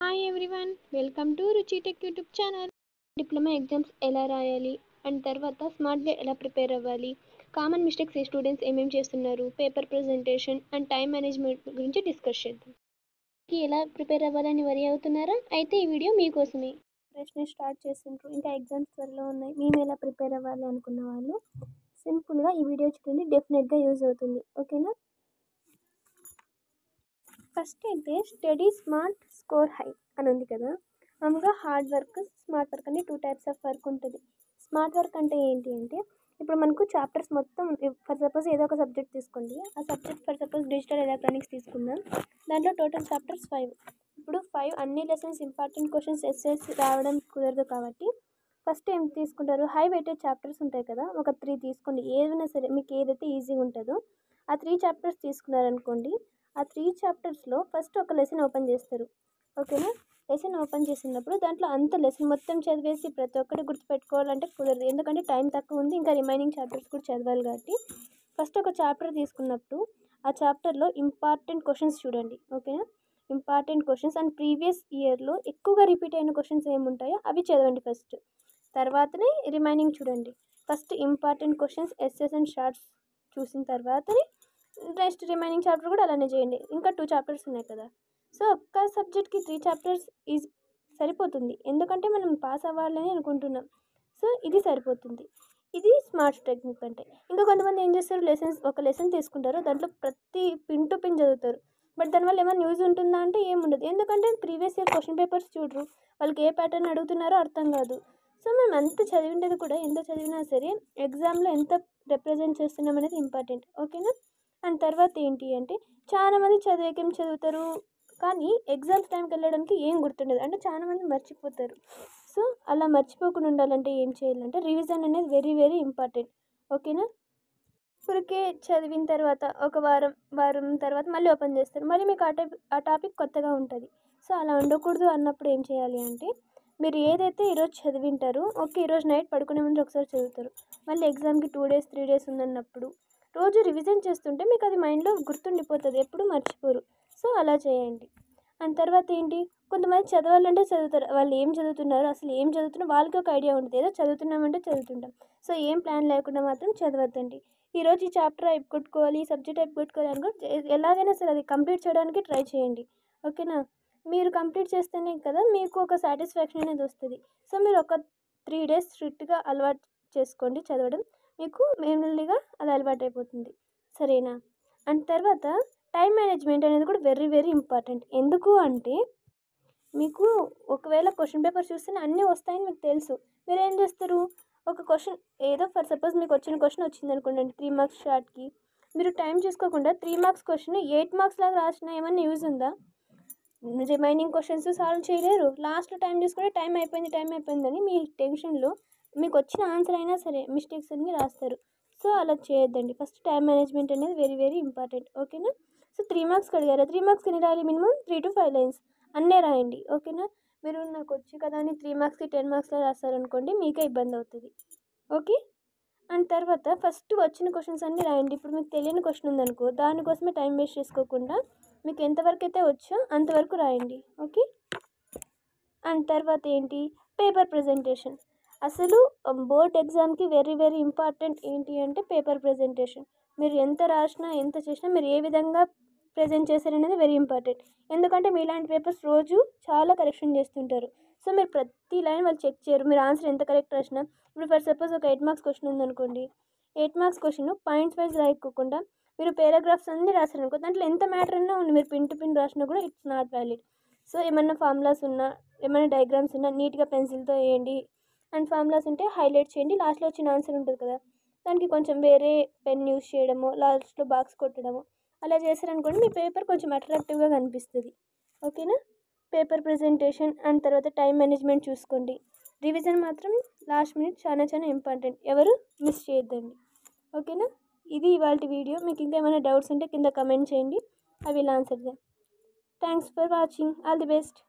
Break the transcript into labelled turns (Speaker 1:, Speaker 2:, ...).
Speaker 1: Hi everyone, welcome to రుచి tech YouTube channel. Diploma exams ఎలా రాయాలి అండ్ తర్వాత స్మార్ట్గా ఎలా ప్రిపేర్ అవ్వాలి, కామన్ మిస్టేక్స్ ఈ స్టూడెంట్స్ ఏమేమి చేస్తున్నారు, paper presentation and time management గురించి డిస్కస్ చేద్దాం. ఎలా ప్రిపేర్ అవ్వాలని వరి అవుతున్నారా? అయితే ఈ వీడియో మీకోసమే. ప్రశ్న స్టార్ట్ చేస్తుంటారు, ఇంకా ఎగ్జామ్స్ త్వరలో ఉన్నాయి, మేము ఎలా ప్రిపేర్ అవ్వాలి అనుకున్న వాళ్ళు సింపుల్గా ఈ వీడియో చూడండి, డెఫినెట్గా యూజ్ అవుతుంది. ఓకేనా? ఫస్ట్ అయితే స్టడీ స్మార్ట్ స్కోర్ హై అని ఉంది కదా. మామూలుగా హార్డ్ వర్క్, స్మార్ట్ వర్క్ అని 2 టైప్స్ ఆఫ్ వర్క్ ఉంటుంది. స్మార్ట్ వర్క్ అంటే ఏంటి అంటే, ఇప్పుడు మనకు చాప్టర్స్ మొత్తం ఫర్ సపోజ్ ఏదో ఒక సబ్జెక్ట్ తీసుకోండి. ఆ subject for suppose digital electronics తీసుకుందాం. దాంట్లో టోటల్ చాప్టర్స్ 5. ఇప్పుడు 5 అన్ని లెసన్స్ ఇంపార్టెంట్ క్వశ్చన్స్ ఎస్ఎస్ రావడం కుదరదు కాబట్టి ఫస్ట్ ఏం తీసుకుంటారు, హై వెయిటెడ్ చాప్టర్స్ ఉంటాయి కదా, ఒక 3 తీసుకోండి. ఏదైనా సరే మీకు ఏదైతే ఈజీగా ఉంటుందో ఆ 3 చాప్టర్స్ తీసుకున్నారనుకోండి. ఆ 3 చాప్టర్స్లో ఫస్ట్ ఒక లెసన్ ఓపెన్ చేస్తారు. ఓకేనా? లెసన్ ఓపెన్ చేసినప్పుడు దాంట్లో అంత లెసన్ మొత్తం చదివేసి ప్రతి ఒక్కటి గుర్తుపెట్టుకోవాలంటే కుదరదు, ఎందుకంటే టైం తక్కువ ఉంది, ఇంకా రిమైనింగ్ చాప్టర్స్ కూడా చదవాలి. కాబట్టి ఫస్ట్ ఒక చాప్టర్ తీసుకున్నప్పుడు ఆ చాప్టర్లో ఇంపార్టెంట్ క్వశ్చన్స్ చూడండి. ఓకేనా? ఇంపార్టెంట్ క్వశ్చన్స్ అండ్ ప్రీవియస్ ఇయర్లో ఎక్కువగా రిపీట్ అయిన క్వశ్చన్స్ ఏముంటాయో అవి చదవండి ఫస్ట్. తర్వాతనే రిమైనింగ్ చూడండి. First important questions SS and shorts చూసిన తర్వాతనే నెక్స్ట్ రిమైనింగ్ చాప్టర్ కూడా అలానే చేయండి. ఇంకా 2 చాప్టర్స్ ఉన్నాయి కదా. సో ఒక్క సబ్జెక్ట్కి 3 చాప్టర్స్ ఈజ్ సరిపోతుంది, ఎందుకంటే మనం పాస్ అవ్వాలని అనుకుంటున్నాం. సో ఇది సరిపోతుంది. ఇది స్మార్ట్ టెక్నిక్ అంటే. ఇంకా కొంతమంది ఏం చేస్తారు, ఒక లెసన్ తీసుకుంటారు, దాంట్లో ప్రతి పిన్ టు పిన్ చదువుతారు. బట్ దానివల్ల ఏమైనా యూజ్ ఉంటుందా అంటే ఏముండదు, ఎందుకంటే ప్రీవియస్ ఇయర్ క్వశ్చన్ పేపర్స్ చూడరు, వాళ్ళకి ఏ ప్యాటర్న్ అడుగుతున్నారో అర్థం కాదు. సో మనం ఎంత చదివిండేది కూడా, ఎంత చదివినా సరే ఎగ్జామ్లో ఎంత రిప్రజెంట్ చేస్తున్నాం అనేది ఇంపార్టెంట్. ఓకేనా? అండ్ తర్వాత ఏంటి అంటే, చాలామంది చదివేకేం చదువుతారు కానీ ఎగ్జామ్స్ టైంకి వెళ్ళడానికి ఏం గుర్తుండదు, అంటే చాలామంది మర్చిపోతారు. సో అలా మర్చిపోకుండా ఉండాలంటే ఏం చేయాలంటే, రివిజన్ అనేది వెరీ వెరీ ఇంపార్టెంట్. ఓకేనా? ఇప్పటికే చదివిన తర్వాత ఒక వారం తర్వాత మళ్ళీ ఓపెన్ చేస్తారు, మళ్ళీ మీకు ఆ టాపిక్ కొత్తగా ఉంటుంది. సో అలా ఉండకూడదు అన్నప్పుడు ఏం చేయాలి అంటే, మీరు ఏదైతే ఈరోజు చదివింటారో ఓకే, ఈరోజు నైట్ పడుకునే ముందు ఒకసారి చదువుతారు, మళ్ళీ ఎగ్జామ్కి 2 డేస్ 3 డేస్ ఉందన్నప్పుడు రోజు రివిజన్ చేస్తుంటే మీకు అది మైండ్లో గుర్తుండిపోతుంది, ఎప్పుడు మర్చిపోరు. సో అలా చేయండి. అండ్ తర్వాత ఏంటి, కొంతమంది చదవాలంటే చదువుతారు, వాళ్ళు ఏం చదువుతున్నారు, అసలు ఏం చదువుతున్నా వాళ్ళకి ఒక ఐడియా ఉంటుంది, ఏదో చదువుతున్నామంటే చదువుతుంటాం. సో ఏం ప్లాన్ లేకుండా మాత్రం చదవద్దండి. ఈరోజు ఈ చాప్టర్ అయిపోగొట్టుకోవాలి, ఈ సబ్జెక్ట్ అయిపోగొట్టుకోవాలి అనుకో, ఎలాగైనా సరే అది కంప్లీట్ చేయడానికి ట్రై చేయండి. ఓకేనా? మీరు కంప్లీట్ చేస్తేనే కదా మీకు ఒక సాటిస్ఫాక్షన్ అనేది వస్తుంది. సో మీరు ఒక 3 డేస్ స్ట్రిక్ట్గా అలవాటు చేసుకోండి చదవడం, మీకు మెల్లిగా అది అలవాటు అయిపోతుంది. సరేనా? అండ్ తర్వాత టైం మేనేజ్మెంట్ అనేది కూడా వెరీ వెరీ ఇంపార్టెంట్. ఎందుకు అంటే, మీకు ఒకవేళ క్వశ్చన్ పేపర్ చూస్తేనే అన్నీ వస్తాయని మీకు తెలుసు, మీరు ఏం చేస్తారు, ఒక క్వశ్చన్ ఏదో ఫర్ సపోజ్ మీకు వచ్చిన క్వశ్చన్ వచ్చింది అనుకోండి 3 మార్క్స్ షార్ట్కి, మీరు టైం చూసుకోకుండా 3 మార్క్స్ క్వశ్చన్ 8 మార్క్స్ లాగా రాసినా ఏమన్నా యూజ్ ఉందా? రిమైనింగ్ క్వశ్చన్స్ సాల్వ్ చేయలేరు, లాస్ట్లో టైం చూసుకుంటే టైం అయిపోయిందని మీ టెన్షన్లో మీకు వచ్చిన ఆన్సర్ అయినా సరే మిస్టేక్స్ అన్నీ రాస్తారు. సో అలా చేయొద్దండి. ఫస్ట్ టైం మేనేజ్మెంట్ అనేది వెరీ వెరీ ఇంపార్టెంట్. ఓకేనా? సో 3 మార్క్స్కి అడిగారు, 3 మార్క్స్కి ఎన్ని రాయాలి, మినిమం 3 to 5 లైన్స్ అన్నీ రాయండి. ఓకేనా? మీరు నాకు వచ్చి కదా అని 3 మార్క్స్కి 10 మార్క్స్లో రాస్తారనుకోండి, మీకే ఇబ్బంది అవుతుంది. ఓకే? అండ్ తర్వాత ఫస్ట్ వచ్చిన క్వశ్చన్స్ అన్నీ రాయండి. ఇప్పుడు మీకు తెలియని క్వశ్చన్ ఉందనుకో, దానికోసమే టైం వేస్ట్ చేసుకోకుండా మీకు ఎంతవరకు అయితే వచ్చో అంతవరకు రాయండి. ఓకే? అండ్ తర్వాత ఏంటి, పేపర్ ప్రజెంటేషన్. అసలు బోర్డ్ ఎగ్జామ్కి వెరీ వెరీ ఇంపార్టెంట్ ఏంటి అంటే పేపర్ ప్రజెంటేషన్. మీరు ఎంత రాసినా ఎంత చేసినా మీరు ఏ విధంగా ప్రజెంట్ చేశారనేది వెరీ ఇంపార్టెంట్. ఎందుకంటే మీలాంటి పేపర్స్ రోజు చాలా కరెక్షన్ చేస్తుంటారు. సో మీరు ప్రతి లైన్ వాళ్ళు చెక్ చేయరు, మీరు ఆన్సర్ ఎంత కరెక్ట్ రాసినా. ఇప్పుడు ఫర్ సపోజ్ ఒక 8 మార్క్స్ క్వశ్చన్ ఉందనుకోండి, 8 మార్క్స్ క్వశ్చన్ పాయింట్స్ వైజ్ రాయకోకుండా మీరు పారాగ్రాఫ్స్ అన్నీ రాశారనుకో, దాంట్లో ఎంత మ్యాటర్ అన్నా ఉంది, మీరు పిన్ టు పిన్ రాసినా కూడా ఇట్స్ నాట్ వ్యాలిడ్. సో ఏమన్నా ఫార్ములాస్ ఉన్నా, ఏమైనా డయాగ్రామ్స్ ఉన్నా నీట్గా పెన్సిల్తో వేయండి. అండ్ ఫార్ములాస్ ఉంటే హైలైట్ చేయండి, లాస్ట్లో వచ్చిన ఆన్సర్ ఉంటుంది కదా, దానికి కొంచెం వేరే పెన్ యూస్ చేయడము, లాస్ట్లో బాక్స్ కొట్టడము, అలా చేశారనుకోండి మీ పేపర్ కొంచెం అట్రాక్టివ్గా కనిపిస్తుంది. ఓకేనా? పేపర్ ప్రజెంటేషన్ అండ్ తర్వాత టైం మేనేజ్మెంట్ చూసుకోండి. రివిజన్ మాత్రం లాస్ట్ మినిట్ చాలా చాలా ఇంపార్టెంట్, ఎవరు మిస్ చేయొద్దండి. ఓకేనా? ఇది ఇవాళ వీడియో. మీకు ఇంకా ఏమైనా డౌట్స్ ఉంటే కింద కమెంట్ చేయండి, I will answer them. Thanks for watching. All the best.